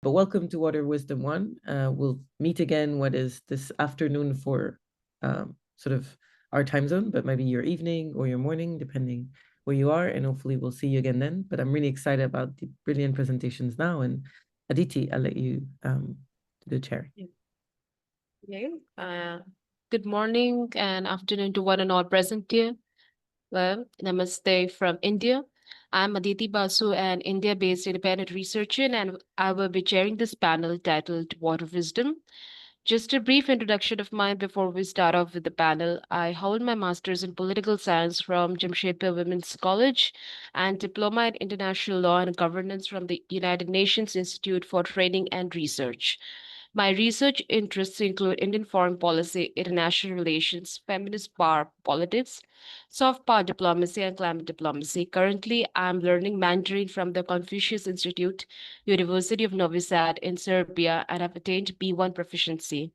But welcome to Water Wisdom 1. We'll meet again, what is this afternoon for sort of our time zone, but maybe your evening or your morning, depending where you are. And hopefully we'll see you again then. But I'm really excited about the brilliant presentations now. And Aditi, I'll let you do the chair. Yeah. Good morning and afternoon to one and all present here. Well, namaste from India. I'm Aditi Basu, an India-based independent researcher, and I will be chairing this panel titled Water Wisdom. Just a brief introduction of mine before we start off with the panel. I hold my master's in political science from Jamshedpur Women's College and diploma in international law and governance from the United Nations Institute for Training and Research. My research interests include Indian foreign policy, international relations, feminist power politics, soft power diplomacy, and climate diplomacy. Currently, I'm learning Mandarin from the Confucius Institute, University of Novi Sad in Serbia, and have attained B1 proficiency.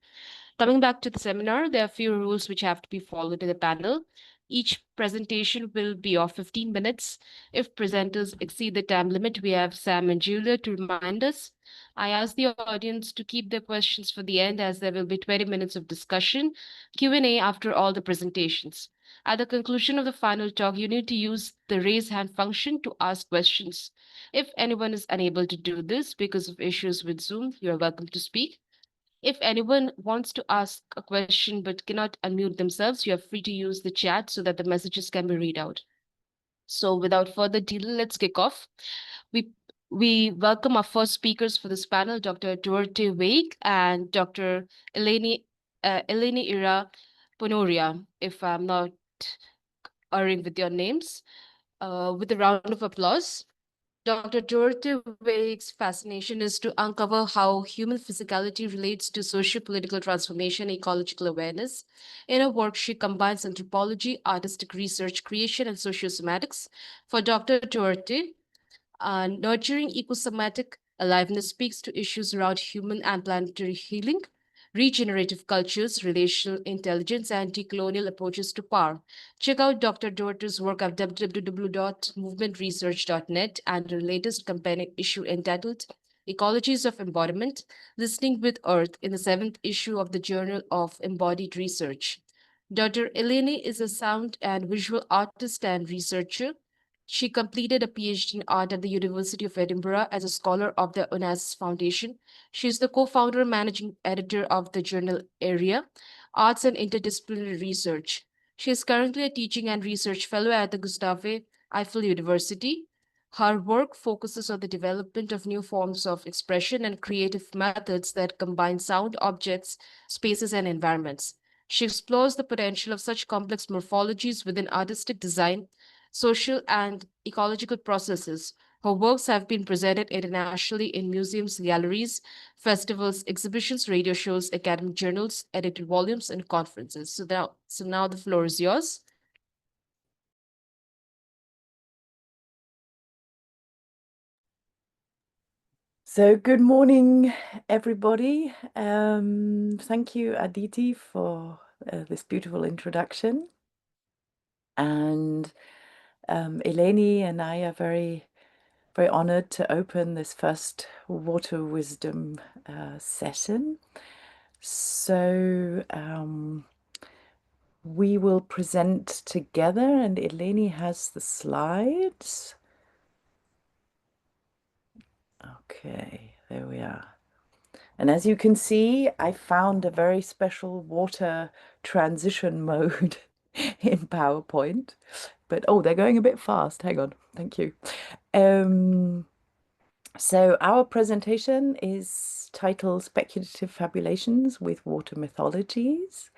Coming back to the seminar, there are a few rules which have to be followed in the panel. Each presentation will be of 15 minutes. If presenters exceed the time limit, we have Sam and Julia to remind us. I ask the audience to keep their questions for the end, as there will be 20 minutes of discussion, Q&A after all the presentations. At the conclusion of the final talk, you need to use the raise hand function to ask questions. If anyone is unable to do this because of issues with Zoom, you are welcome to speak. If anyone wants to ask a question but cannot unmute themselves, you are free to use the chat so that the messages can be read out. So without further delay, let's kick off. We we welcome our first speakers for this panel, Dr. Doerte Weig and Dr. Eleni-Ira Panourgia, if I'm not erring with your names. With a round of applause. Dr. Doerte Weig's fascination is to uncover how human physicality relates to socio-political transformation, ecological awareness. In her work, she combines anthropology, artistic research, creation, and sociosomatics. For Dr. Doerte, nurturing ecosomatic aliveness speaks to issues around human and planetary healing, regenerative cultures, relational intelligence, and decolonial approaches to power. Check out Dr. Doerter's work at www.movementresearch.net and her latest companion issue entitled Ecologies of Embodiment, Listening with Earth in the 7th issue of the Journal of Embodied Research. Dr. Eleni is a sound and visual artist and researcher. She completed a PhD in art at the University of Edinburgh as a scholar of the Onassis Foundation. She is the co-founder and managing editor of the journal Area, Arts and Interdisciplinary Research. She is currently a teaching and research fellow at the Gustave Eiffel University. Her work focuses on the development of new forms of expression and creative methods that combine sound, objects, spaces, and environments. She explores the potential of such complex morphologies within artistic design, social and ecological processes. Her works have been presented internationally in museums, galleries, festivals, exhibitions, radio shows, academic journals, edited volumes, and conferences. So now the floor is yours. So good morning, everybody. Thank you, Aditi, for this beautiful introduction. And Eleni and I are very, very honored to open this first Water Wisdom session. So we will present together, and Eleni has the slides. Okay, there we are. And as you can see, I found a very special water transition mode in PowerPoint. But, oh, they're going a bit fast. Hang on. Thank you. So our presentation is titled Speculative Fabulations with Water Mythologies.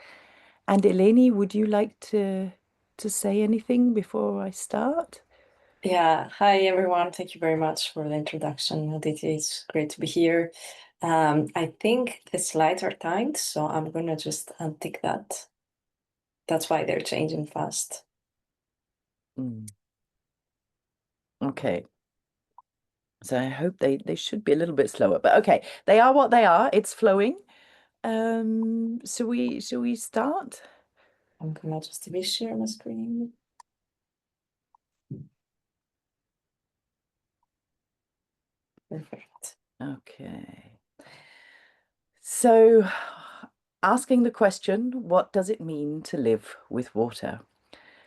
And Eleni, would you like to say anything before I start? Yeah, hi everyone. Thank you very much for the introduction, Aditi. It's great to be here. I think the slides are timed, so I'm gonna just untick that. That's why they're changing fast. Okay. So I hope they should be a little bit slower, but okay, they are what they are. It's flowing. Shall we start? I'm gonna just share my screen. Perfect. Okay. So, asking the question, what does it mean to live with water?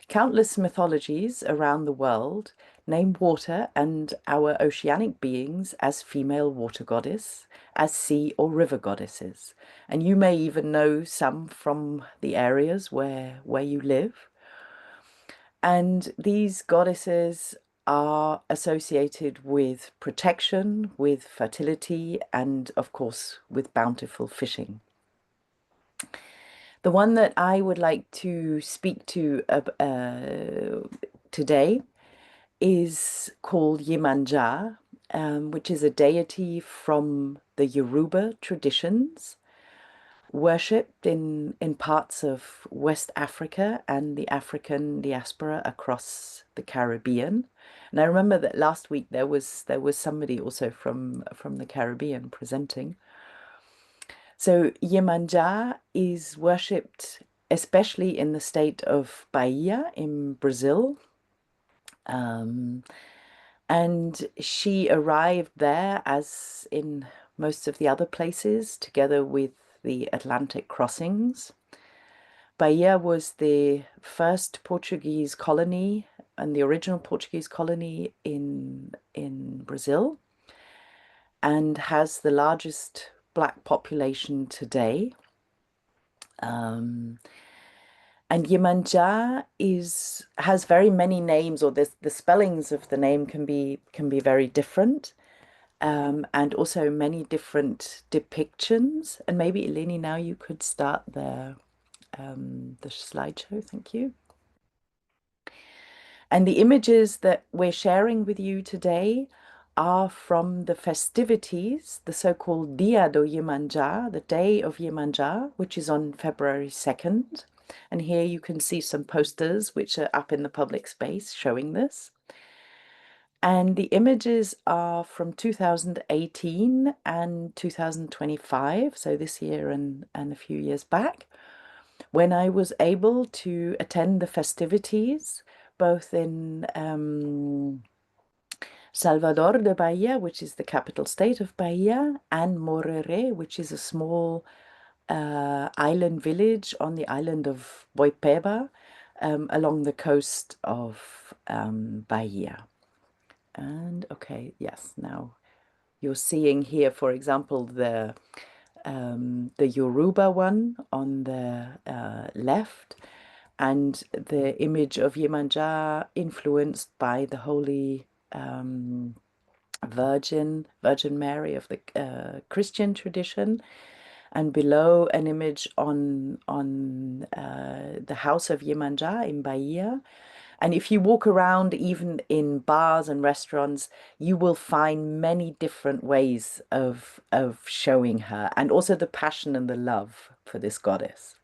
Countless mythologies around the world name water and our oceanic beings as female water goddess, as sea or river goddesses. And you may even know some from the areas where you live. And these goddesses are associated with protection, with fertility, and of course, with bountiful fishing. The one that I would like to speak to today is called Yemanja, which is a deity from the Yoruba traditions, worshipped in parts of West Africa and the African diaspora across the Caribbean. And I remember that last week there was somebody also from the Caribbean presenting. So Yemanja is worshipped especially in the state of Bahia in Brazil. And she arrived there, as in most of the other places, together with the Atlantic crossings. Bahia was the first Portuguese colony and the original Portuguese colony in Brazil, and has the largest Black population today. And Yemanja has very many names, or the spellings of the name can be very different, and also many different depictions. And maybe Eleni, now you could start the slideshow. Thank you. And the images that we're sharing with you today are from the festivities, the so-called Dia do Yemanja, the Day of Yemanja, which is on February 2nd. And here you can see some posters which are up in the public space showing this. And the images are from 2018 and 2025, so this year and a few years back, when I was able to attend the festivities both in Salvador de Bahia, which is the capital state of Bahia, and Morere, which is a small island village on the island of Boipeba, along the coast of Bahia. And okay, yes, now you're seeing here, for example, the Yoruba one on the left, and the image of Yemanja influenced by the Holy Virgin Mary of the Christian tradition, and below an image on the house of Yemanja in Bahia. And if you walk around, even in bars and restaurants, you will find many different ways of showing her, and also the passion and the love for this goddess.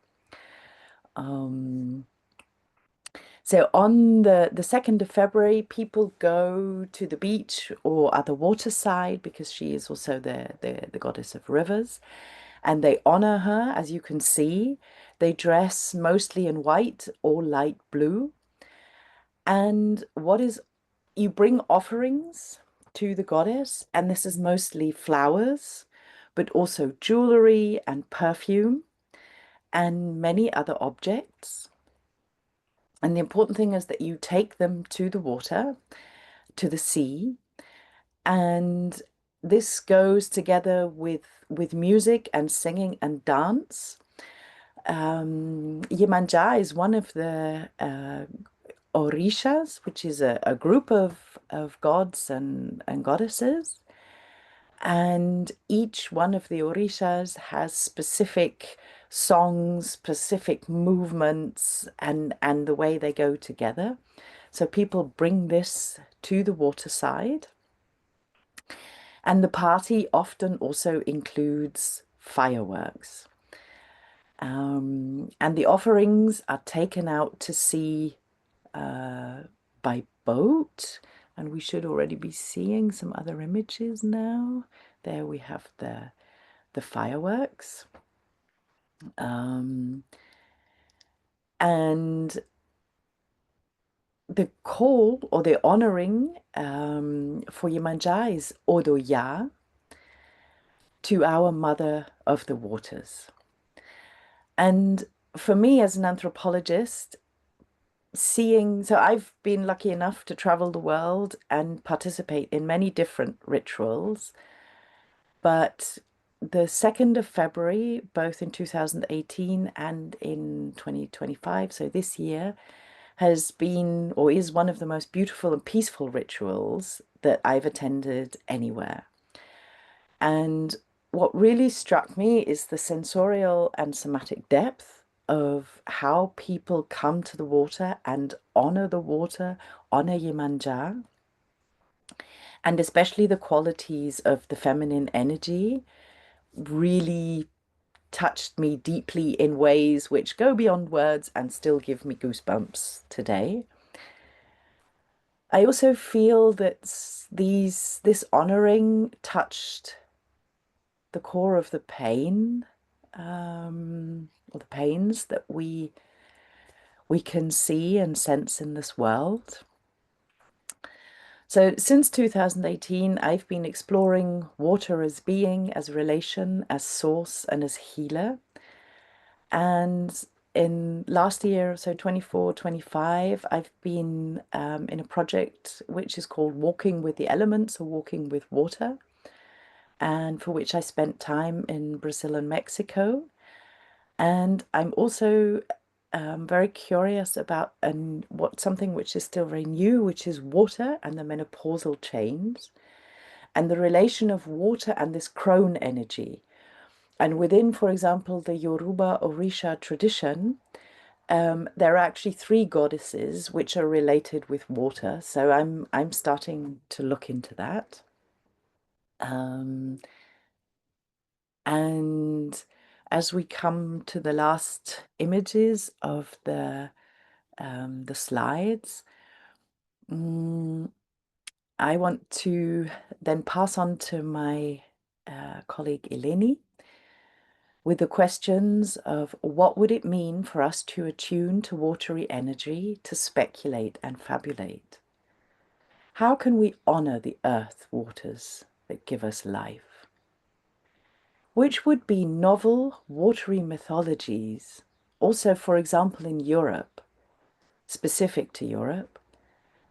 So on the 2nd of February, people go to the beach or at the waterside, because she is also the goddess of rivers, and they honor her. As you can see, they dress mostly in white or light blue. And you bring offerings to the goddess, and this is mostly flowers, but also jewelry and perfume and many other objects. And the important thing is that you take them to the water, to the sea, and this goes together with music and singing and dance. Yemanja is one of the Orishas, which is a group of gods and goddesses. And each one of the Orishas has specific songs, specific movements, and the way they go together. So people bring this to the waterside. And the party often also includes fireworks. And the offerings are taken out to sea by boat. And we should already be seeing some other images now. There we have the fireworks. And the call or the honoring for Yemanja is Odoya. to our Mother of the Waters. And for me as an anthropologist, so I've been lucky enough to travel the world and participate in many different rituals, but the 2nd of February, both in 2018 and in 2025, so this year, has been or is one of the most beautiful and peaceful rituals that I've attended anywhere. And what really struck me is the sensorial and somatic depth of how people come to the water and honor the water, honor Yemanja, and especially the qualities of the feminine energy really touched me deeply in ways which go beyond words and still give me goosebumps today. I also feel that this honoring touched the core of the pain, or the pains that we can see and sense in this world. So since 2018, I've been exploring water as being, as relation, as source, and as healer. And in last year, so 24-25, I've been in a project which is called Walking with the Elements, or Walking with Water, and for which I spent time in Brazil and Mexico. And I'm also very curious about something which is still very new, which is water and the menopausal change, and the relation of water and this crone energy. And within, for example, the Yoruba Orisha tradition, there are actually 3 goddesses which are related with water. So I'm starting to look into that. And as we come to the last images of the slides, I want to then pass on to my colleague Eleni with the questions of what would it mean for us to attune to watery energy, to speculate and fabulate? How can we honor the earth waters that give us life? Which would be novel watery mythologies, also, for example, in Europe, specific to Europe,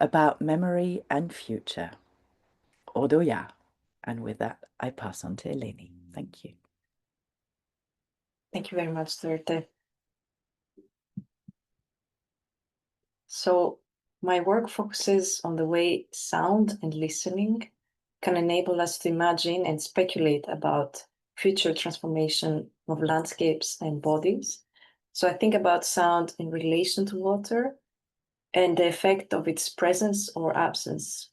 about memory and future. Odoya. And with that, I pass on to Eleni. Thank you. Thank you very much, Doerte. So my work focuses on the way sound and listening can enable us to imagine and speculate about future transformation of landscapes and bodies. So I think about sound in relation to water and the effect of its presence or absence.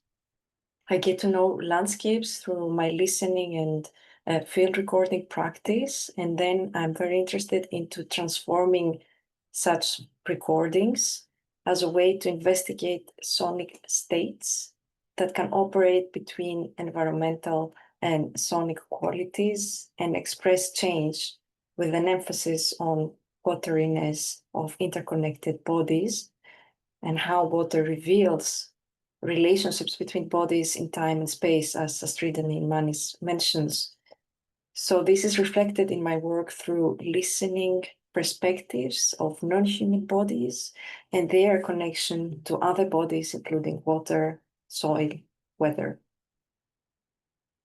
I get to know landscapes through my listening and field recording practice, and then I'm very interested into transforming such recordings as a way to investigate sonic states that can operate between environmental and sonic qualities and express change with an emphasis on wateriness of interconnected bodies and how water reveals relationships between bodies in time and space, as Astrid and Yılmaz mentions. So this is reflected in my work through listening perspectives of non-human bodies and their connection to other bodies, including water, soil, weather.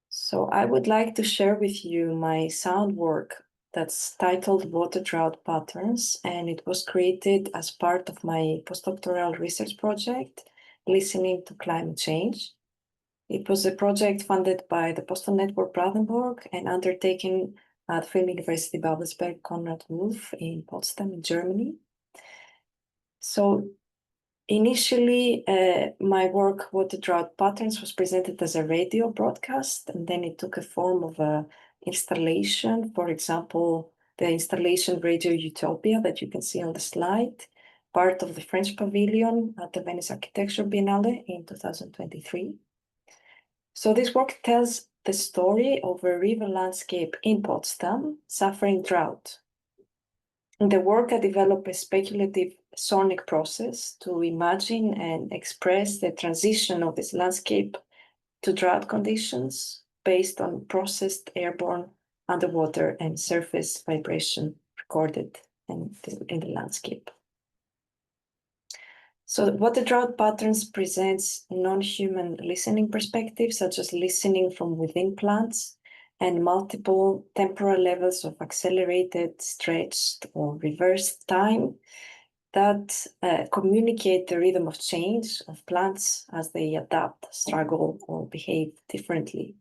So I would like to share with you my sound work that's titled Water Drought Patterns, and it was created as part of my postdoctoral research project, Listening to Climate Change. It was a project funded by the Postal Network Brandenburg and undertaken at Film University Babelsberg Konrad Wolf in Potsdam in Germany. So initially, my work, Water Drought Patterns, was presented as a radio broadcast, and then it took a form of an installation. For example, the installation Radio Utopia that you can see on the slide, part of the French Pavilion at the Venice Architecture Biennale in 2023. So this work tells the story of a river landscape in Potsdam suffering drought. In the work, I developed a speculative sonic process to imagine and express the transition of this landscape to drought conditions based on processed airborne underwater and surface vibration recorded in the landscape. So water drought patterns presents non-human listening perspectives, such as listening from within plants and multiple temporal levels of accelerated, stretched, or reversed time that communicate the rhythm of change of plants as they adapt, struggle, or behave differently.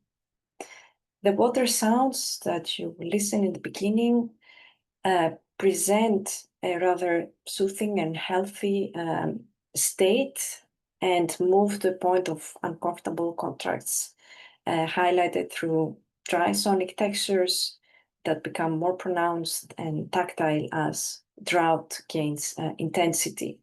The water sounds that you listen in the beginning present a rather soothing and healthy state and move to the point of uncomfortable contrasts, highlighted through dry sonic textures that become more pronounced and tactile as drought gains intensity.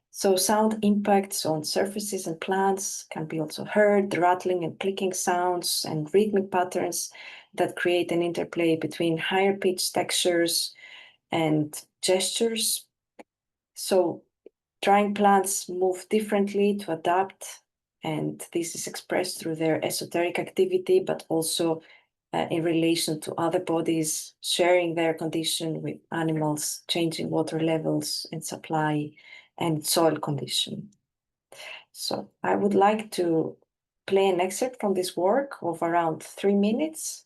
So sound impacts on surfaces and plants can be also heard, the rattling and clicking sounds and rhythmic patterns that create an interplay between higher pitched textures and gestures. So drying plants move differently to adapt, and this is expressed through their esoteric activity, but also in relation to other bodies sharing their condition with animals, changing water levels and supply and soil condition. So I would like to play an excerpt from this work of around 3 minutes.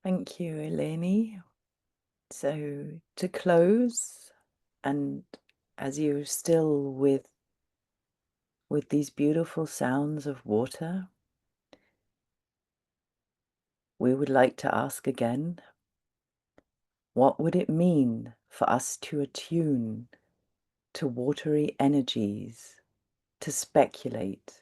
Thank you, Eleni. So to close, and as you're still with with these beautiful sounds of water, we would like to ask again, what would it mean for us to attune to watery energies, to speculate,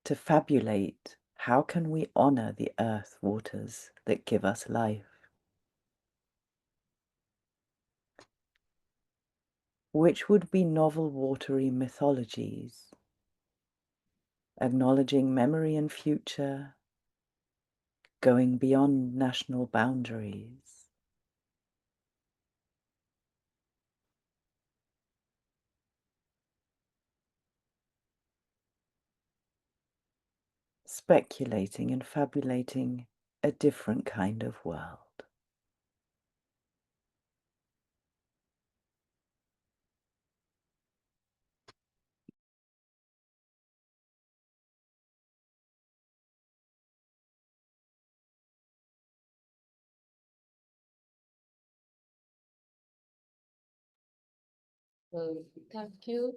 to fabulate? How can we honor the earth waters that give us life? Which would be novel watery mythologies, acknowledging memory and future, going beyond national boundaries. Speculating and fabulating a different kind of world. Well, thank you.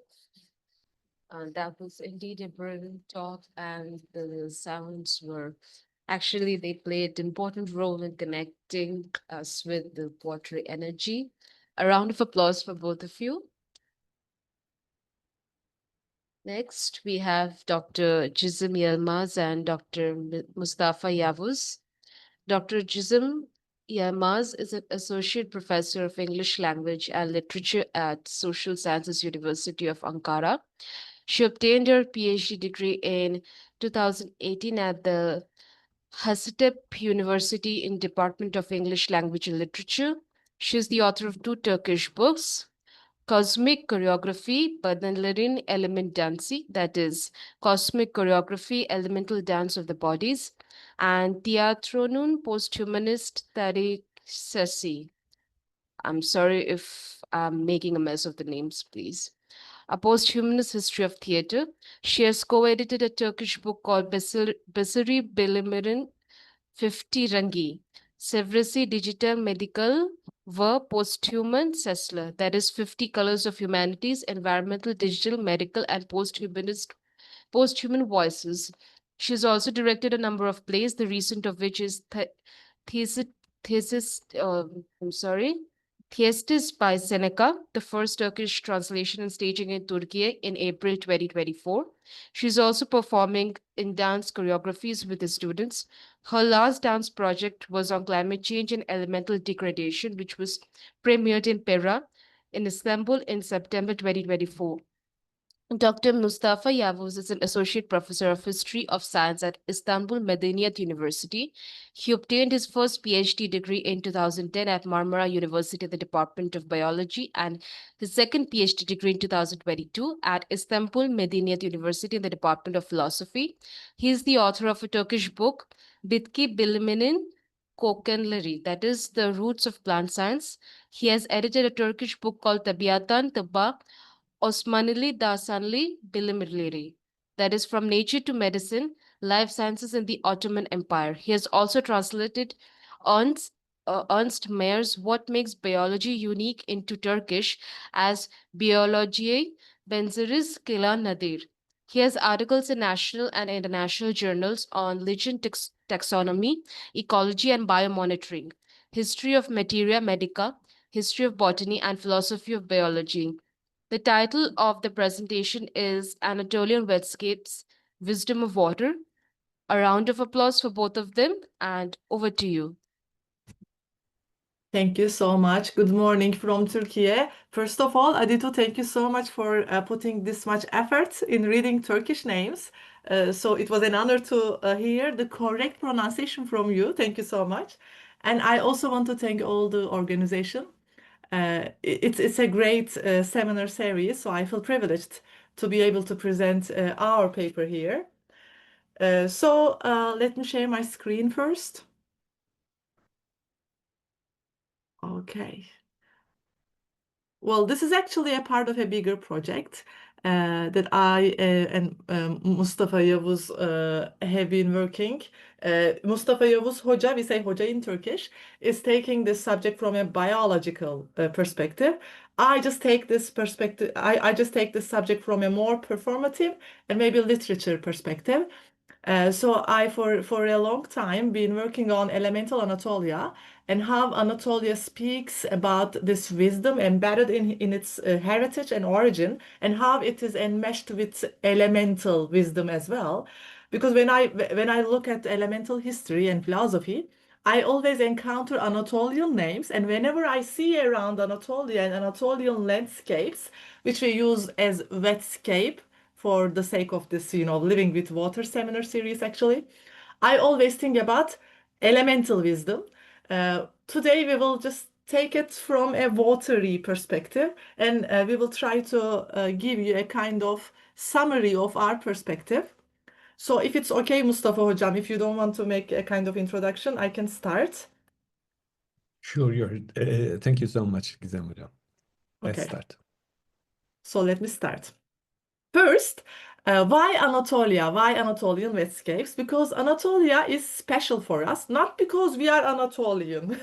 That was indeed a brilliant talk, and the sounds were actually, they played an important role in connecting us with the watery energy. A round of applause for both of you. Next, we have Dr. Gizem Yılmaz and Dr. Mustafa Yavuz. Dr. Gizem Yılmaz is an associate professor of English language and literature at Social Sciences University of Ankara. She obtained her PhD degree in 2018 at the Hacettepe University in Department of English Language and Literature. She is the author of two Turkish books, Cosmic Choreography, Badanların Element Dansi, that is, Cosmic Choreography, Elemental Dance of the Bodies, and Tiyatronun Posthumanist Tarihçesi. I'm sorry if I'm making a mess of the names, please. A Posthumanist History of Theatre. She has co-edited a Turkish book called Besari Bilimirin 50 Rangi, Sevresi Digital Medical ve Posthuman Sesler, that is 50 Colors of Humanities, Environmental, Digital, Medical, and Posthuman Voices. She has also directed a number of plays, the recent of which is Thesis, Thesis, I'm sorry, Theistis by Seneca, the first Turkish translation and staging in Turkey in April 2024. She's also performing in dance choreographies with the students. Her last dance project was on climate change and elemental degradation, which was premiered in Pera in Istanbul in September 2024. Dr. Mustafa Yavuz is an associate professor of history of science at Istanbul Medeniyet University. He obtained his first PhD degree in 2010 at Marmara University, the Department of Biology, and his second PhD degree in 2022 at Istanbul Medeniyet University in the Department of Philosophy. He is the author of a Turkish book, Bitki Biliminin Kökenleri, that is, the roots of plant science. He has edited a Turkish book called Tabiattan Tıbba Osmanlı Dasanlı Bilimleri, that is from nature to medicine, life sciences in the Ottoman Empire. He has also translated Ernst Mayer's What Makes Biology Unique into Turkish as Biyolojiye Benzeriz Kila Nadir. He has articles in national and international journals on legend taxonomy, ecology, and biomonitoring, history of materia medica, history of botany, and philosophy of biology. The title of the presentation is Anatolian Wetscapes, Wisdom of Water. A round of applause for both of them, and over to you. Thank you so much. Good morning from Turkey. First of all, Adito, thank you so much for putting this much effort in reading Turkish names. So it was an honor to hear the correct pronunciation from you. Thank you so much. And I also want to thank all the organization. It's a great seminar series, so I feel privileged to be able to present our paper here. So let me share my screen first. Okay. Well, this is actually a part of a bigger project. that I and Mustafa Yavuz have been working. Mustafa Yavuz Hoca, we say Hoca in Turkish, is taking this subject from a biological perspective. I just take this perspective, I just take this subject from a more performative and maybe literature perspective. So I, for a long time, been working on elemental Anatolia and how Anatolia speaks about this wisdom embedded in its heritage and origin, and how it is enmeshed with elemental wisdom as well. Because when I look at elemental history and philosophy, I always encounter Anatolian names, and whenever I see around Anatolia and Anatolian landscapes, which we use as Wetscape for the sake of this, Living with Water seminar series, actually, I always think about elemental wisdom. Today, we will just take it from a watery perspective, and we will try to give you a kind of summary of our perspective. So if it's okay, Mustafa Hocam, if you don't want to make a kind of introduction, I can start. Sure, thank you so much, Gizem Hocam. Let's Okay. start. So let me start. First, why Anatolia? Why Anatolian Wetscapes? Because Anatolia is special for us, not because we are Anatolian.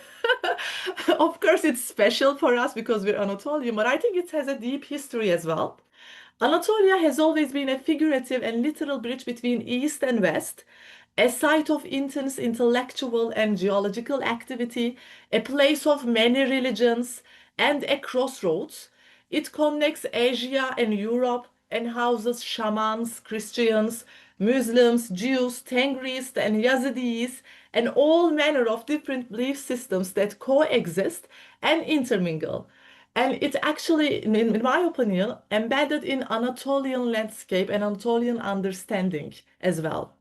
Of course, it's special for us because we're Anatolian, but I think it has a deep history as well. Anatolia has always been a figurative and literal bridge between East and West, a site of intense intellectual and geological activity, a place of many religions, and a crossroads. It connects Asia and Europe and houses shamans, Christians, Muslims, Jews, Tengris, and Yazidis, and all manner of different belief systems that coexist and intermingle. And it's actually, in my opinion, embedded in Anatolian landscape and Anatolian understanding as well.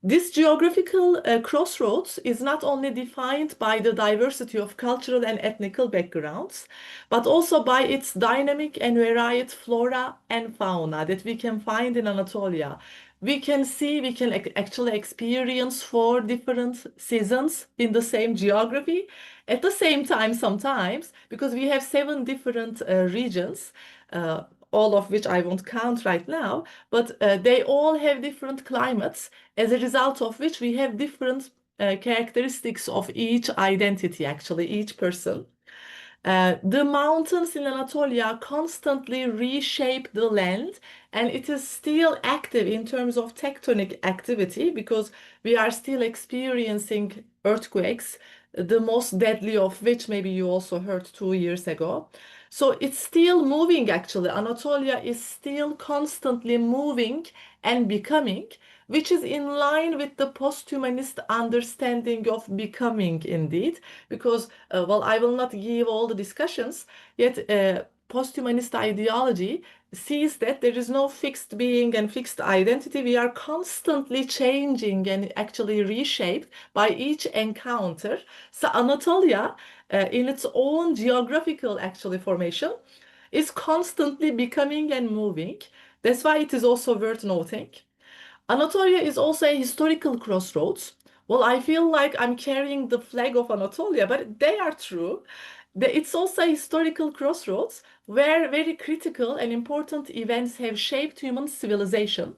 This geographical crossroads is not only defined by the diversity of cultural and ethnical backgrounds, but also by its dynamic and varied flora and fauna that we can find in Anatolia. We can actually experience 4 different seasons in the same geography at the same time sometimes, because we have 7 different regions. All of which I won't count right now, but they all have different climates, as a result of which we have different characteristics of each identity, actually, each person. The mountains in Anatolia constantly reshape the land, and it is still active in terms of tectonic activity because we are still experiencing earthquakes, the most deadly of which maybe you also heard 2 years ago. So it's still moving, actually. Anatolia is still constantly moving and becoming, which is in line with the post-humanist understanding of becoming, indeed. Because, well, I will not give all the discussions, yet post-humanist ideology sees that there is no fixed being and fixed identity. We are constantly changing and actually reshaped by each encounter. So Anatolia, in its own geographical actually formation, is constantly becoming and moving. That's why it is also worth noting. Anatolia is also a historical crossroads. Well, I feel like I'm carrying the flag of Anatolia, but they are true. It's also a historical crossroads where very critical and important events have shaped human civilization.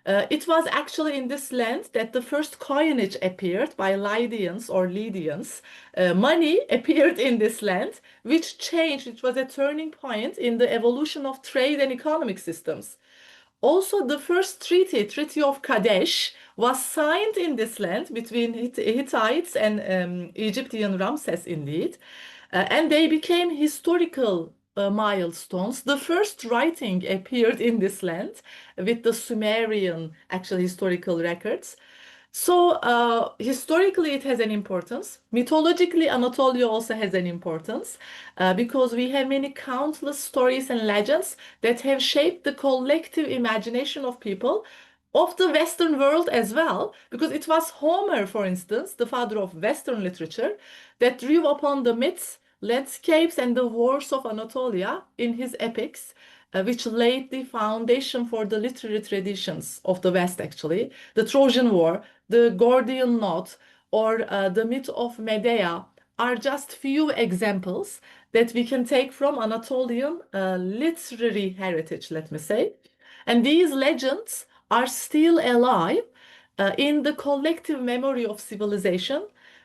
It was actually in this land that the first coinage appeared by Lydians or Lydians. Money appeared in this land, which changed. It was a turning point in the evolution of trade and economic systems. Also, the first Treaty of Kadesh, was signed in this land between Hittites and Egyptian Ramses, indeed. And they became historical milestones. The first writing appeared in this land with the Sumerian, actually, historical records. So, historically, it has an importance. Mythologically, Anatolia also has an importance because we have many countless stories and legends that have shaped the collective imagination of people of the Western world as well. Because it was Homer, for instance, the father of Western literature, that drew upon the myths, landscapes, and the wars of Anatolia in his epics, which laid the foundation for the literary traditions of the West, actually. The Trojan War, the Gordian knot, or the myth of Medea are just few examples that we can take from Anatolian literary heritage, let me say. And these legends are still alive in the collective memory of civilization,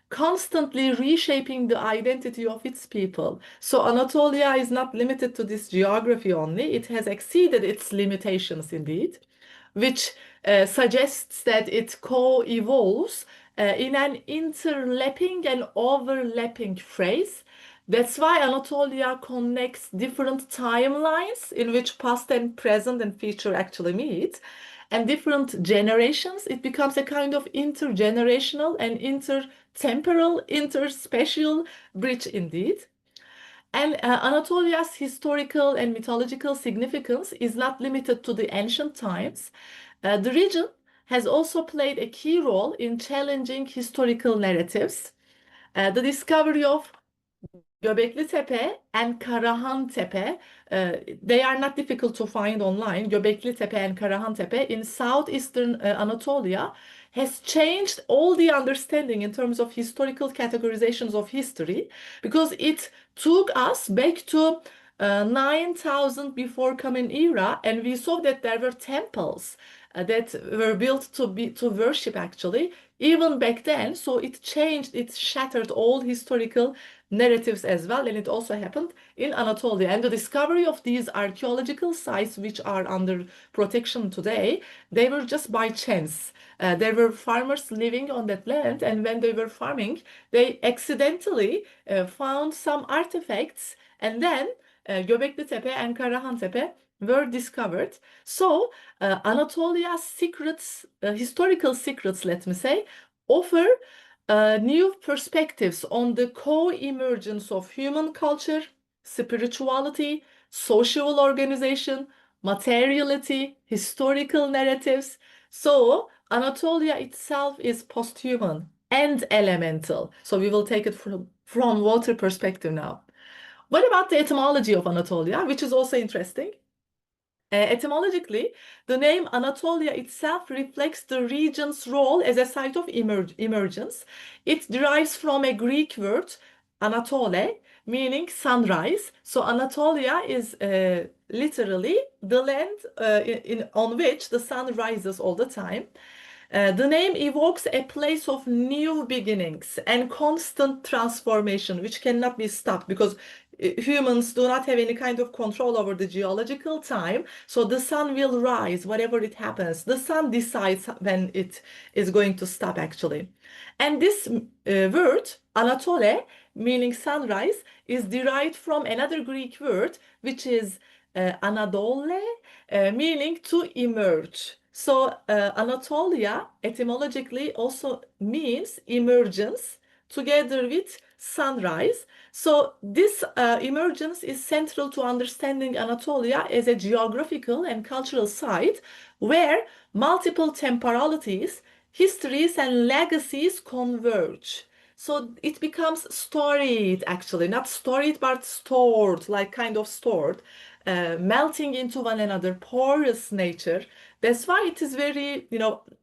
constantly reshaping the identity of its people. So Anatolia is not limited to this geography only. It has exceeded its limitations indeed, which suggests that it co-evolves in an interlapping and overlapping phrase. That's why Anatolia connects different timelines in which past and present and future actually meet, and different generations. It becomes a kind of intergenerational and intertemporal, interspatial bridge indeed. And Anatolia's historical and mythological significance is not limited to the ancient times. The region has also played a key role in challenging historical narratives. The discovery of Göbekli Tepe and Karahan Tepe, they are not difficult to find online. Göbekli Tepe and Karahan Tepe in southeastern Anatolia has changed all the understanding in terms of historical categorizations of history, because it took us back to 9,000 before Common Era, and we saw that there were temples that were built to worship actually even back then. So it changed, it shattered all historical narratives as well, and it also happened in Anatolia. And the discovery of these archaeological sites, which are under protection today, they were just by chance. There were farmers living on that land, and when they were farming, they accidentally found some artifacts, and then Göbekli Tepe and Karahan Tepe were discovered. So Anatolia's secrets, historical secrets, let me say, offer new perspectives on the co-emergence of human culture, spirituality, social organization, materiality, historical narratives. So Anatolia itself is post-human and elemental. So we will take it from water perspective now. What about the etymology of Anatolia, which is also interesting? Etymologically, the name Anatolia itself reflects the region's role as a site of emergence. It derives from a Greek word, Anatole, meaning sunrise. So Anatolia is literally the land on which the sun rises all the time. The name evokes a place of new beginnings and constant transformation, which cannot be stopped because humans do not have any kind of control over the geological time. So the sun will rise, whatever it happens. The sun decides when it is going to stop, actually. And this word, Anatole, meaning sunrise, is derived from another Greek word, which is Anadole, meaning to emerge. So Anatolia etymologically also means emergence together with sunrise. So this emergence is central to understanding Anatolia as a geographical and cultural site where multiple temporalities, histories, and legacies converge. So it becomes storied, actually, not storied, but stored, like kind of stored, melting into one another, porous nature. That's why it is very,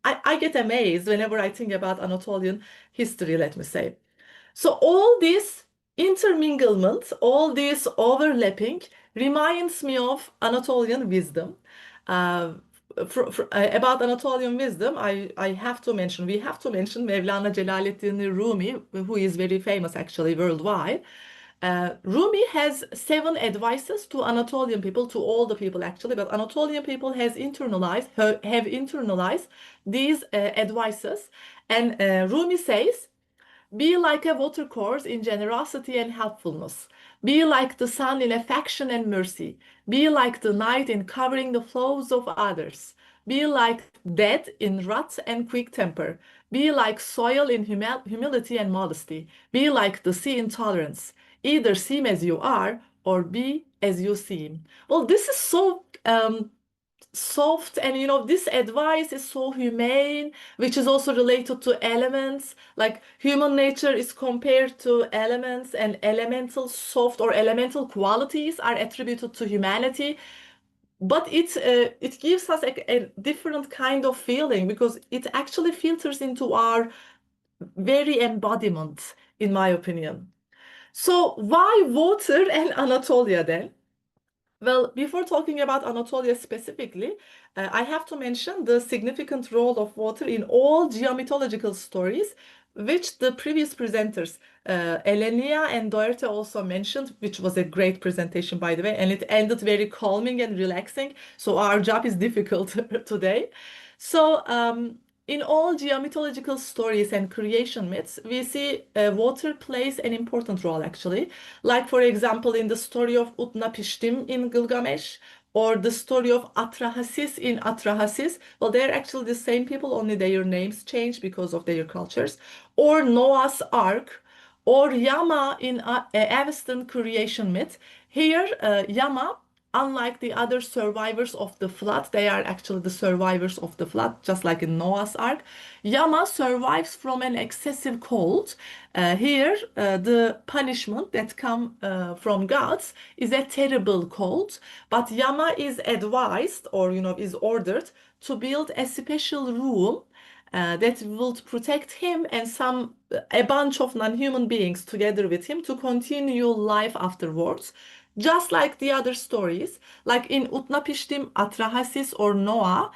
I get amazed whenever I think about Anatolian history, let me say. So all this interminglement, all this overlapping reminds me of Anatolian wisdom. About Anatolian wisdom, we have to mention Mevlana Celaleddin Rumi, who is very famous actually worldwide. Rumi has 7 advices to Anatolian people, to all the people actually, but Anatolian people have internalized these advices. And Rumi says, be like a watercourse in generosity and helpfulness. Be like the sun in affection and mercy. Be like the night in covering the flaws of others. Be like death in wrath and quick temper. Be like soil in humility and modesty. Be like the sea in tolerance. Either seem as you are or be as you seem. Well, this is so soft, and this advice is so humane, which is also related to elements. Like human nature is compared to elements, and elemental soft or elemental qualities are attributed to humanity. But it gives us a different kind of feeling because it actually filters into our very embodiment, in my opinion. So why water and Anatolia then? Well, before talking about Anatolia specifically, I have to mention the significant role of water in all geomythological stories, which the previous presenters, Eleni-Ira and Doerte, also mentioned, which was a great presentation, by the way, and it ended very calming and relaxing. So our job is difficult today. So, in all geomythological stories and creation myths, we see water plays an important role actually. Like, for example, in the story of Utnapishtim in Gilgamesh, or the story of Atrahasis in Atrahasis. Well, they're actually the same people, only their names change because of their cultures. Or Noah's Ark, or Yama in Avestan creation myth. Here, Yama, unlike the other survivors of the flood, they are actually the survivors of the flood, just like in Noah's Ark. Yama survives from an excessive cold. Here, the punishment that comes from gods is a terrible cold, but Yama is advised, or is ordered to build a special room that will protect him and a bunch of non-human beings together with him to continue life afterwards. Just like the other stories, like in Utnapishtim, Atrahasis, or Noah,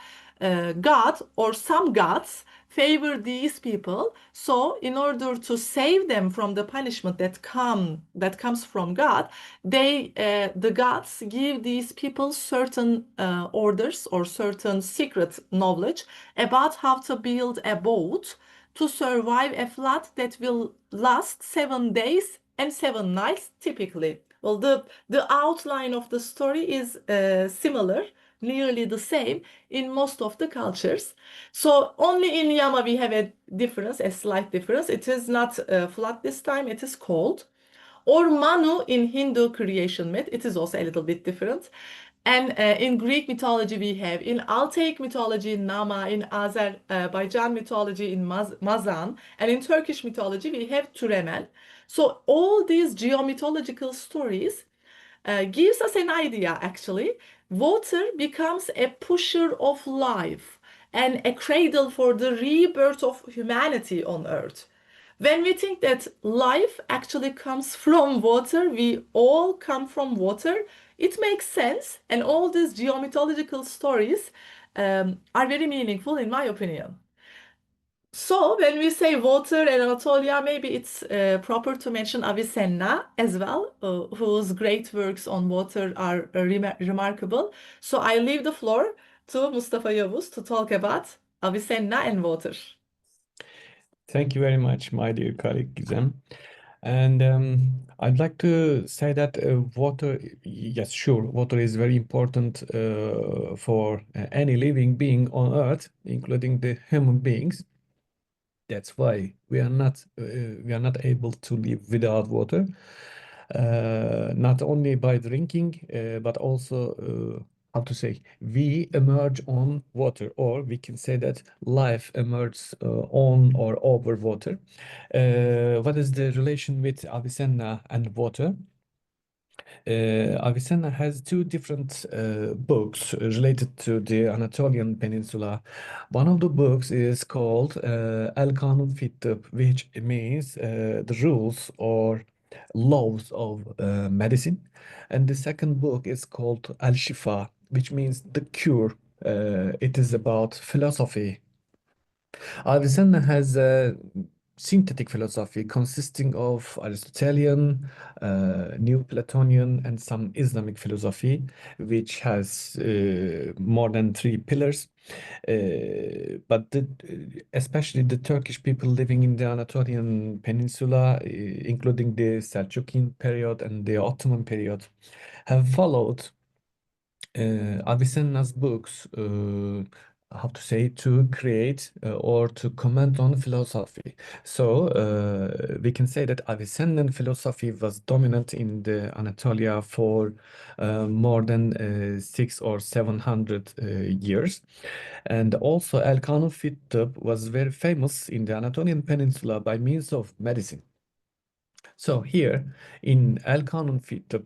God or some gods favor these people. So, in order to save them from the punishment that comes from God, the gods give these people certain orders or certain secret knowledge about how to build a boat to survive a flood that will last 7 days and 7 nights typically. Well, the outline of the story is similar, nearly the same in most of the cultures. So only in Yama we have a difference, a slight difference. It is not flood this time, it is cold. Or Manu in Hindu creation myth, it is also a little bit different. And in Greek mythology we have, in Altaic mythology Nama, in Azerbaijan mythology in Mazan, and in Turkish mythology we have Türemel. So all these geomythological stories gives us an idea actually. Water becomes a pusher of life and a cradle for the rebirth of humanity on earth. When we think that life actually comes from water, we all come from water, it makes sense, and all these geomythological stories are very meaningful in my opinion. So when we say water and Anatolia, maybe it's proper to mention Avicenna as well, whose great works on water are remarkable. So I leave the floor to Mustafa Yavuz to talk about Avicenna and water. Thank you very much, my dear colleague Gizem. And I'd like to say that water, yes, sure, water is very important for any living being on Earth, including the human beings. That's why we are not able to live without water, not only by drinking, but also how to say, we emerge on water, or we can say that life emerges on or over water. What is the relation with Avicenna and water? Avicenna has two different books related to the Anatolian Peninsula. One of the books is called El Kanun Fit Tıp, which means the rules or laws of medicine. And the second book is called El Shifa, which means the cure. It is about philosophy. Avicenna has a synthetic philosophy consisting of Aristotelian, Neoplatonian, and some Islamic philosophy, which has more than 3 pillars. But especially the Turkish people living in the Anatolian Peninsula, including the Selçukluan period and the Ottoman period, have followed Avicenna's books, how to say, to create or to comment on philosophy. So we can say that Avicennan philosophy was dominant in the Anatolia for more than 600 or 700 years. And also El Kanun Fit Tıp was very famous in the Anatolian Peninsula by means of medicine. So here in El Kanun Fit Tıp,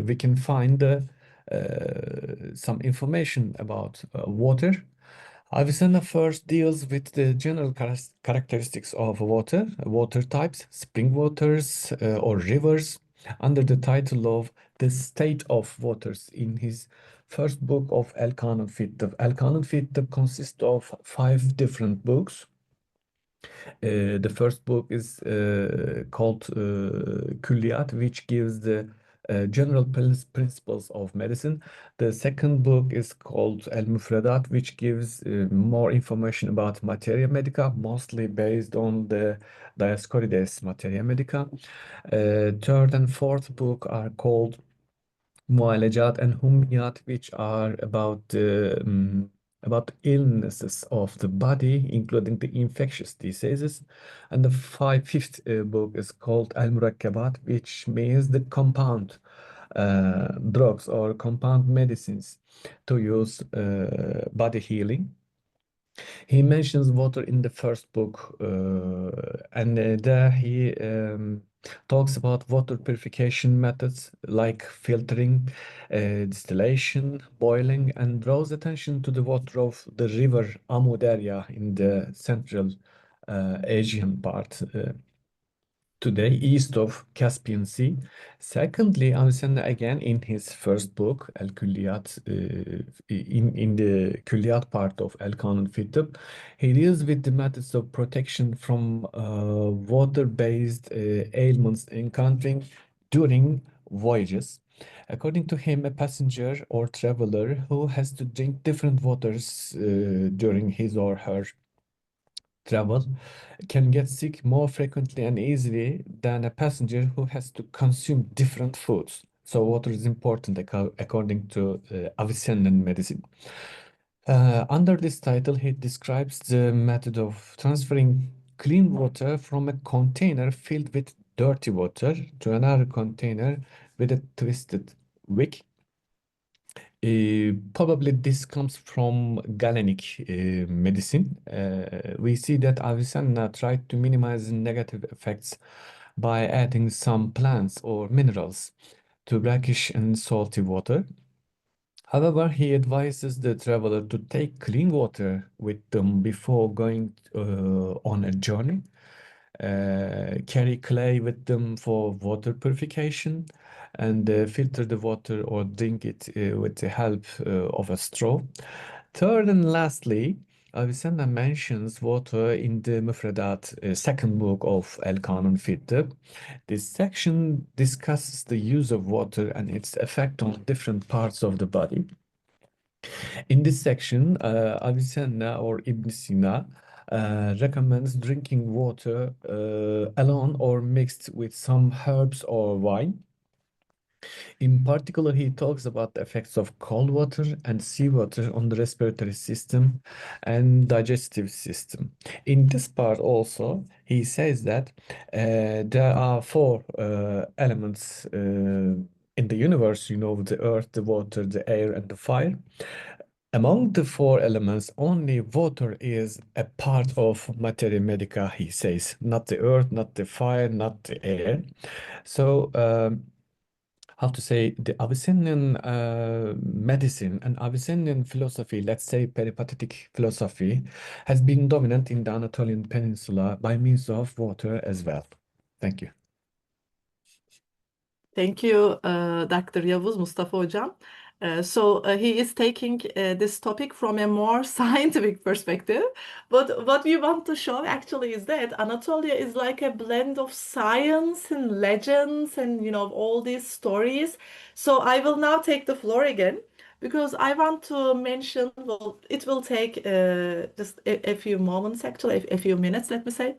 we can find some information about water, Avicenna first deals with the general characteristics of water, water types, spring waters or rivers, under the title of The State of Waters in his first book of El-Kanun fi Tıp. El-Kanun fi Tıp consists of 5 different books. The first book is called Külliyat, which gives the general principles of medicine. The second book is called El Mufredat, which gives more information about materia medica, mostly based on the Dioscorides Materia Medica. Third and fourth book are called Mualecat and Humiyat, which are about illnesses of the body, including the infectious diseases. And the fifth book is called Al Murakkabat, which means the compound drugs or compound medicines to use body healing. He mentions water in the first book, and there he talks about water purification methods like filtering, distillation, boiling, and draws attention to the water of the river Amu Derya in the central Asian part. Today, east of Caspian Sea. Secondly, Avicenna again in his first book, El Külliyat, in the Külliyat part of El Kanun fi Tıp, he deals with the methods of protection from water-based ailments encountering during voyages. According to him, a passenger or traveler who has to drink different waters during his or her travel can get sick more frequently and easily than a passenger who has to consume different foods. So water is important according to Avicennan medicine. Under this title, he describes the method of transferring clean water from a container filled with dirty water to another container with a twisted wick. Probably this comes from Galenic medicine. We see that Avicenna tried to minimize negative effects by adding some plants or minerals to brackish and salty water. However, he advises the traveler to take clean water with them before going on a journey. Carry clay with them for water purification, and filter the water or drink it with the help of a straw. Third and lastly, Avicenna mentions water in the Mufredat, second book of El Kanun fi Tıp. This section discusses the use of water and its effect on different parts of the body. In this section, Avicenna or Ibn Sina recommends drinking water alone or mixed with some herbs or wine. In particular, he talks about the effects of cold water and seawater on the respiratory system and digestive system. In this part also, he says that there are 4 elements in the universe, you know, the earth, the water, the air, and the fire. Among the 4 elements, only water is a part of materia medica, he says, not the earth, not the fire, not the air. So, how to say, the Avicennian medicine and Avicennian philosophy, let's say peripatetic philosophy, has been dominant in the Anatolian Peninsula by means of water as well. Thank you. Thank you, Dr. Yavuz, Mustafa Hocam. So he is taking this topic from a more scientific perspective. But what we want to show actually is that Anatolia is like a blend of science and legends and, you know, all these stories. So I will now take the floor again because I want to mention, well, it will take just a few moments, actually, a few minutes, let me say.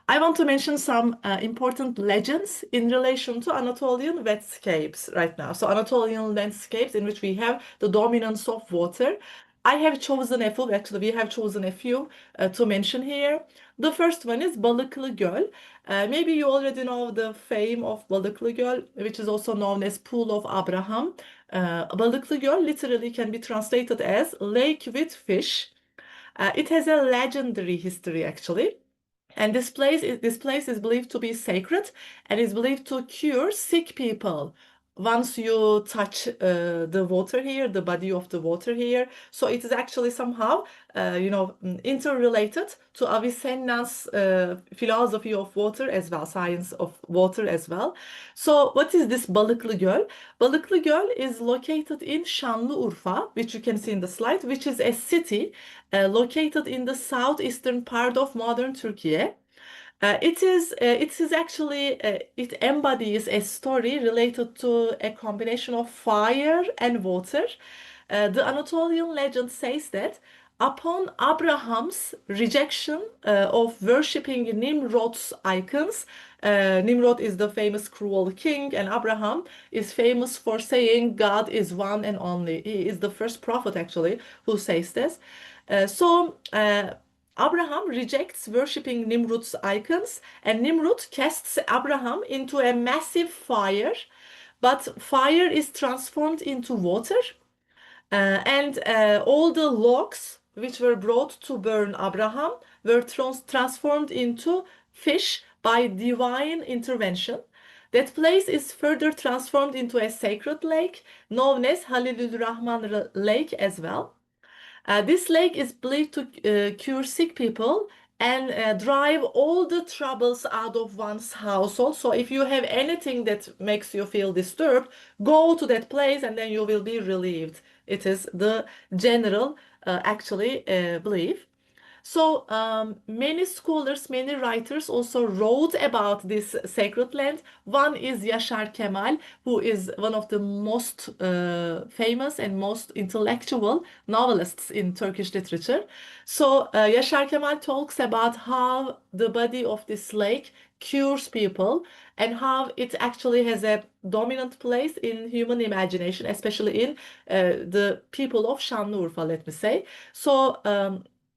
I want to mention some important legends in relation to Anatolian Wetscapes right now. So Anatolian landscapes in which we have the dominance of water. I have chosen a few, actually we have chosen a few to mention here. The first one is Balıklı Göl. Maybe you already know the fame of Balıklı Göl, which is also known as Pool of Abraham. Balıklı Göl literally can be translated as lake with fish. It has a legendary history actually. And this place is believed to be sacred and is believed to cure sick people once you touch the water here, the body of the water here, so it is actually somehow interrelated to Avicenna's philosophy of water as well, science of water as well. So what is this Balıklı Göl? Balıklı Göl is located in Şanlıurfa, which you can see in the slide, which is a city located in the southeastern part of modern Turkey. It is actually, it embodies a story related to a combination of fire and water. The Anatolian legend says that upon Abraham's rejection of worshipping Nimrod's icons, Nimrod is the famous cruel king, and Abraham is famous for saying God is one and only. He is the first prophet actually who says this. Abraham rejects worshipping Nimrod's icons, and Nimrod casts Abraham into a massive fire, but fire is transformed into water, and all the logs which were brought to burn Abraham were transformed into fish by divine intervention. That place is further transformed into a sacred lake known as Halilur Rahman Lake as well. This lake is believed to cure sick people and drive all the troubles out of one's household. So if you have anything that makes you feel disturbed, go to that place and then you will be relieved. It is the general belief. So many scholars, many writers also wrote about this sacred land. One is Yaşar Kemal, who is one of the most famous and most intellectual novelists in Turkish literature. So Yaşar Kemal talks about how the body of this lake cures people and how it actually has a dominant place in human imagination, especially in the people of Şanlıurfa, let me say. So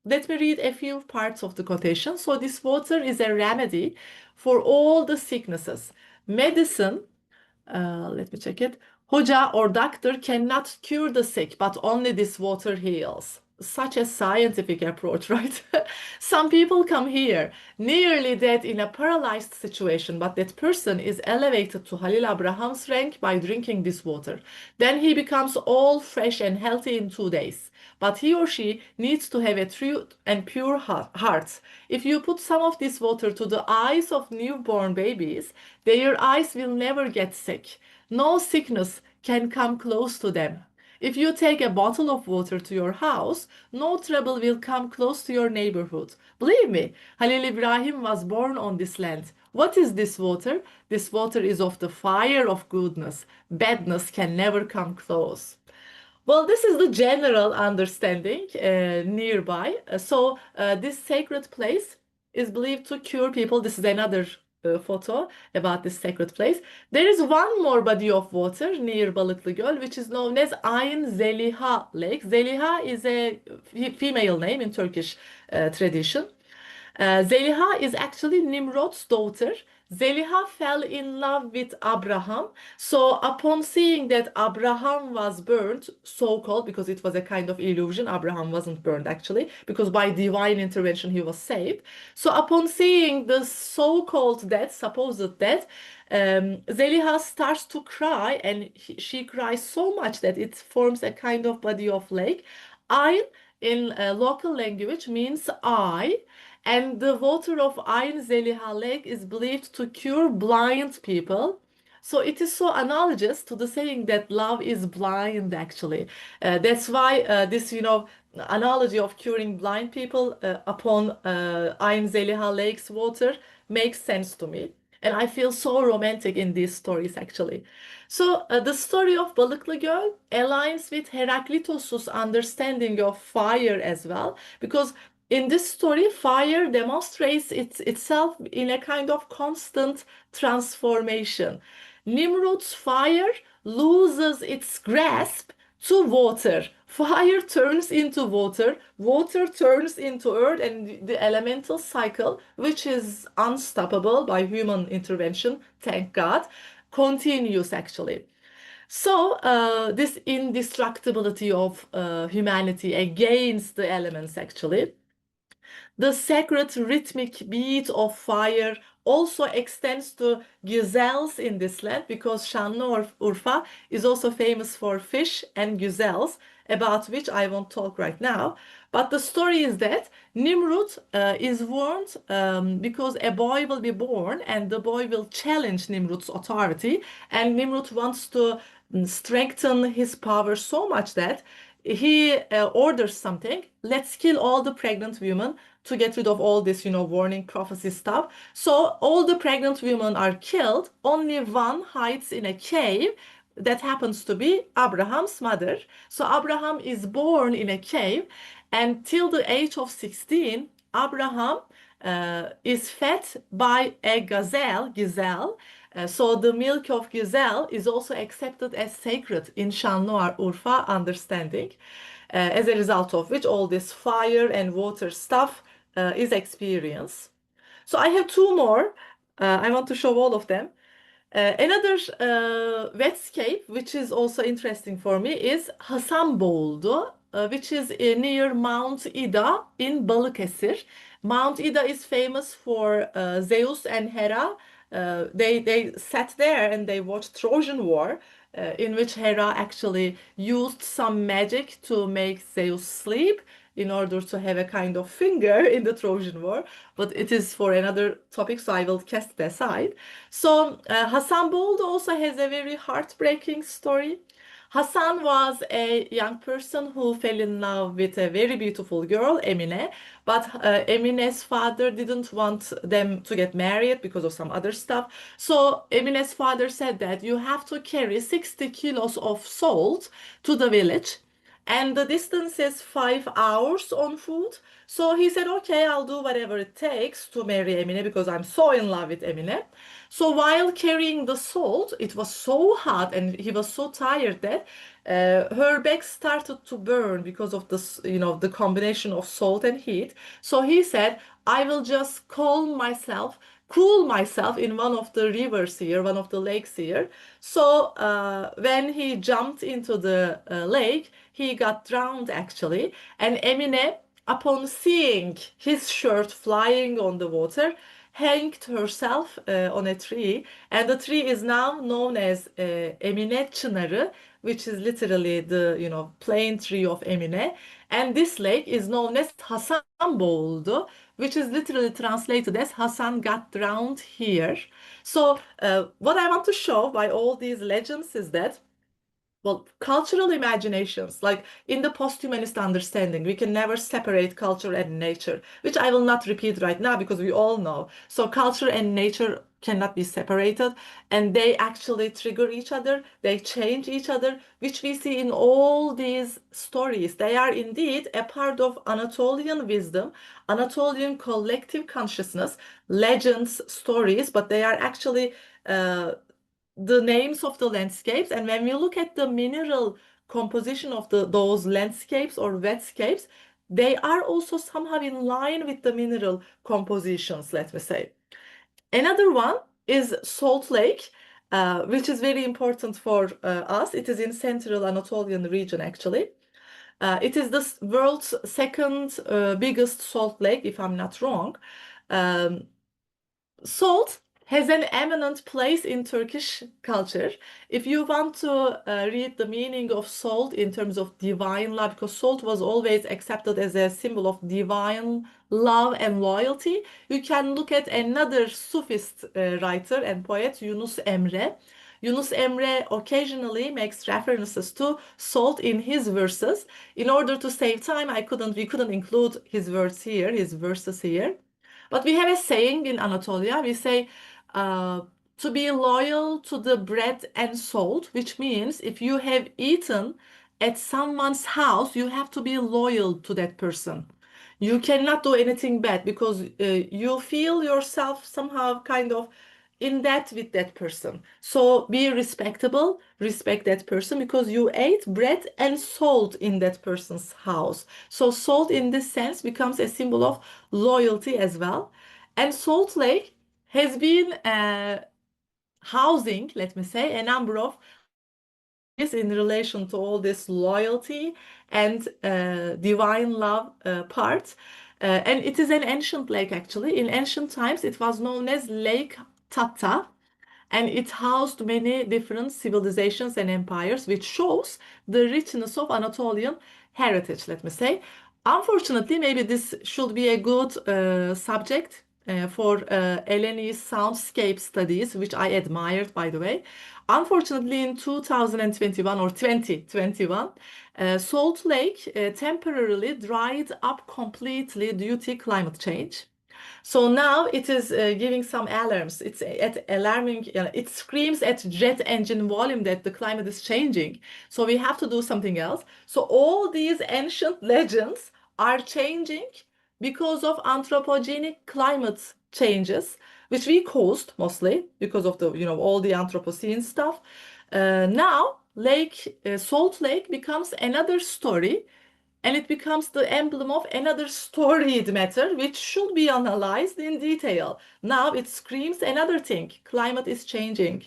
let me read a few parts of the quotation. So this water is a remedy for all the sicknesses. Medicine, let me check it. Hoca or doctor cannot cure the sick, but only this water heals. Such a scientific approach, right? Some people come here nearly dead in a paralyzed situation, but that person is elevated to Halil Abraham's rank by drinking this water. Then he becomes all fresh and healthy in 2 days. But he or she needs to have a true and pure heart. If you put some of this water to the eyes of newborn babies, their eyes will never get sick. No sickness can come close to them. If you take a bottle of water to your house, no trouble will come close to your neighborhood. Believe me, Halil Ibrahim was born on this land. What is this water? This water is of the fire of goodness. Badness can never come close. Well, this is the general understanding nearby. This sacred place is believed to cure people. This is another photo about this sacred place. There is one more body of water near Balıklı Göl, which is known as Ayn Zeliha Lake. Zeliha is a female name in Turkish tradition. Zeliha is actually Nimrod's daughter. Zeliha fell in love with Abraham. So upon seeing that Abraham was burned, so-called, because it was a kind of illusion, Abraham wasn't burned actually, because by divine intervention he was saved. So upon seeing the so-called death, supposed death, Zeliha starts to cry, and she cries so much that it forms a kind of body of lake. Ayn in local language means eye. And the water of Ayn Zeliha Lake is believed to cure blind people. So it is so analogous to the saying that love is blind, actually. That's why this, analogy of curing blind people upon Ayn Zeliha Lake's water makes sense to me. And I feel so romantic in these stories, actually. So the story of Balıklı Göl aligns with Heraclitos's understanding of fire as well, because in this story, fire demonstrates itself in a kind of constant transformation. Nimrod's fire loses its grasp to water. Fire turns into water, water turns into earth, and the elemental cycle, which is unstoppable by human intervention, thank God, continues actually. So this indestructibility of humanity against the elements actually. The sacred rhythmic beat of fire also extends to gazelles in this land, because Şanlıurfa is also famous for fish and gazelles, about which I won't talk right now. But the story is that Nimrod is warned because a boy will be born and the boy will challenge Nimrod's authority. And Nimrod wants to strengthen his power so much that he orders something. Let's kill all the pregnant women to get rid of all this, warning prophecy stuff. So all the pregnant women are killed. Only one hides in a cave. That happens to be Abraham's mother. So Abraham is born in a cave, and till the age of 16, Abraham is fed by a gazelle. So the milk of gazelle is also accepted as sacred in Şanlıurfa understanding, as a result of which all this fire and water stuff is experienced. So I have two more. I want to show all of them. Another Wetscape, which is also interesting for me, is Hasanboğuldu, which is near Mount Ida in Balıkesir. Mount Ida is famous for Zeus and Hera. They sat there and they watched Trojan War, in which Hera actually used some magic to make Zeus sleep in order to have a kind of finger in the Trojan War. But it is for another topic, so I will cast it aside. So Hasanboğuldu also has a very heartbreaking story. Hasan was a young person who fell in love with a very beautiful girl, Emine, but Emine's father didn't want them to get married because of some other stuff. So Emine's father said that you have to carry 60 kilos of salt to the village, and the distance is 5 hours on foot. So he said, okay, I'll do whatever it takes to marry Emine because I'm so in love with Emine. So while carrying the salt, it was so hot and he was so tired that her back started to burn because of this, the combination of salt and heat. So he said, I will just cool myself in one of the rivers here, one of the lakes here. So when he jumped into the lake, he got drowned actually. And Emine, upon seeing his shirt flying on the water, hanged herself on a tree, and the tree is now known as Emine Çınarı, which is literally the plane tree of Emine. And this lake is known as Hasanboğuldu, which is literally translated as Hasan got drowned here. So what I want to show by all these legends is that, well, cultural imaginations, like in the post-humanist understanding, we can never separate culture and nature, which I will not repeat right now because we all know. So culture and nature cannot be separated, and they actually trigger each other, they change each other, which we see in all these stories. They are indeed a part of Anatolian wisdom, Anatolian collective consciousness, legends, stories, but they are actually the names of the landscapes. And when we look at the mineral composition of those landscapes or wetscapes, they are also somehow in line with the mineral compositions, let me say. Another one is Salt Lake, which is very important for us. It is in central Anatolian region, actually. It is the world's second biggest salt lake, if I'm not wrong. Salt has an eminent place in Turkish culture. If you want to read the meaning of salt in terms of divine love, because salt was always accepted as a symbol of divine love and loyalty, you can look at another Sufist writer and poet, Yunus Emre. Yunus Emre occasionally makes references to salt in his verses. In order to save time, we couldn't include his words here, his verses here. But we have a saying in Anatolia. We say to be loyal to the bread and salt, which means if you have eaten at someone's house, you have to be loyal to that person. You cannot do anything bad because you feel yourself somehow kind of in debt with that person. So be respectable, respect that person because you ate bread and salt in that person's house. So salt in this sense becomes a symbol of loyalty as well. And Salt Lake has been housing, let me say, a number of is in relation to all this loyalty and divine love part. And it is an ancient lake actually. In ancient times, it was known as Lake Tata, and it housed many different civilizations and empires, which shows the richness of Anatolian heritage, let me say. Unfortunately, maybe this should be a good subject for Eleni's soundscape studies, which I admired, by the way. Unfortunately, in 2021 or 2021, Salt Lake temporarily dried up completely due to climate change. So now it is giving some alarms. It's at alarming, it screams at jet engine volume that the climate is changing. So we have to do something else. So all these ancient legends are changing because of anthropogenic climate changes, which we caused mostly because of the, all the Anthropocene stuff. Now, Salt Lake becomes another story, and it becomes the emblem of another storied matter which should be analyzed in detail. Now it screams another thing. Climate is changing,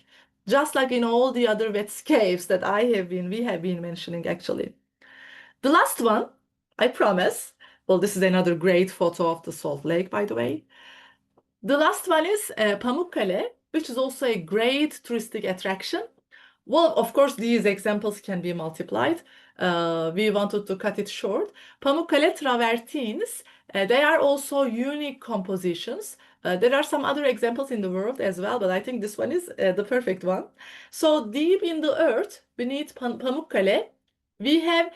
just like in all the other Wetscapes that we have been mentioning actually. The last one, I promise. Well, this is another great photo of the Salt Lake, by the way. The last one is Pamukkale, which is also a great touristic attraction. Well, of course, these examples can be multiplied. We wanted to cut it short. Pamukkale travertines, they are also unique compositions. There are some other examples in the world as well, but I think this one is the perfect one. So deep in the earth, beneath Pamukkale, we have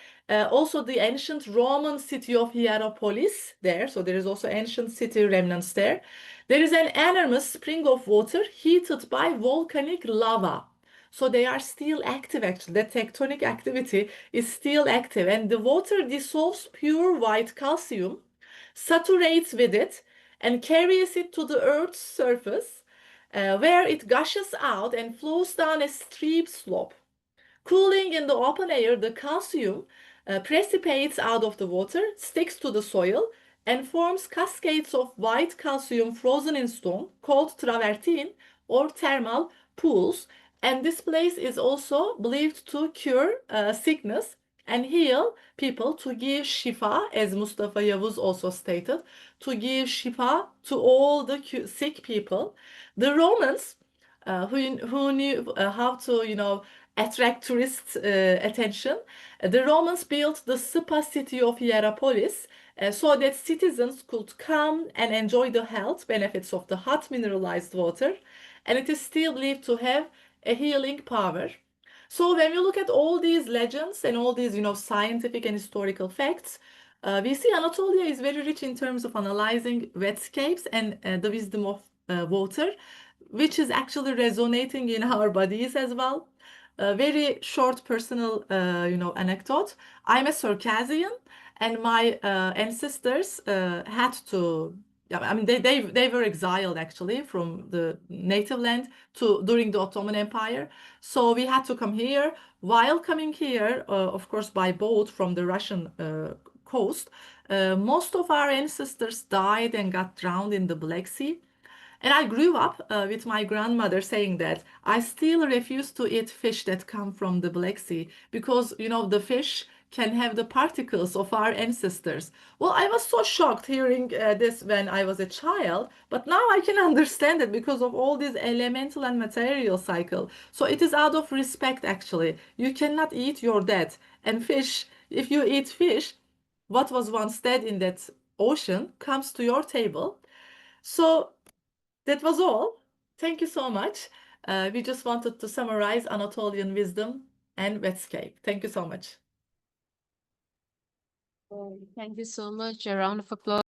also the ancient Roman city of Hierapolis there. So there is also ancient city remnants there. There is an enormous spring of water heated by volcanic lava. So they are still active actually. The tectonic activity is still active, and the water dissolves pure white calcium, saturates with it, and carries it to the Earth's surface, where it gushes out and flows down a steep slope. Cooling in the open air, the calcium precipitates out of the water, sticks to the soil, and forms cascades of white calcium frozen in stone called travertine or thermal pools. And this place is also believed to cure sickness and heal people, to give shifa, as Mustafa Yavuz also stated, to give shifa to all the sick people. The Romans, who knew how to, attract tourist attention, the Romans built the spa city of Hierapolis so that citizens could come and enjoy the health benefits of the hot mineralized water, and it is still believed to have a healing power. So when we look at all these legends and all these, scientific and historical facts, we see Anatolia is very rich in terms of analyzing wetscapes and the wisdom of water, which is actually resonating in our bodies as well. A very short personal, anecdote. I'm a Circassian, and my ancestors had to. Yeah, I mean, they were exiled actually from the native land during the Ottoman Empire. So we had to come here. While coming here, of course, by boat from the Russian coast, most of our ancestors died and got drowned in the Black Sea. And I grew up with my grandmother saying that I still refuse to eat fish that come from the Black Sea because, the fish can have the particles of our ancestors. Well, I was so shocked hearing this when I was a child, but now I can understand it because of all this elemental and material cycle. So it is out of respect, actually. You cannot eat your dead. And fish, if you eat fish, what was once dead in that ocean comes to your table. So that was all. Thank you so much. We just wanted to summarize Anatolian wisdom and Wetscape. Thank you so much. Thank you so much. A round of applause.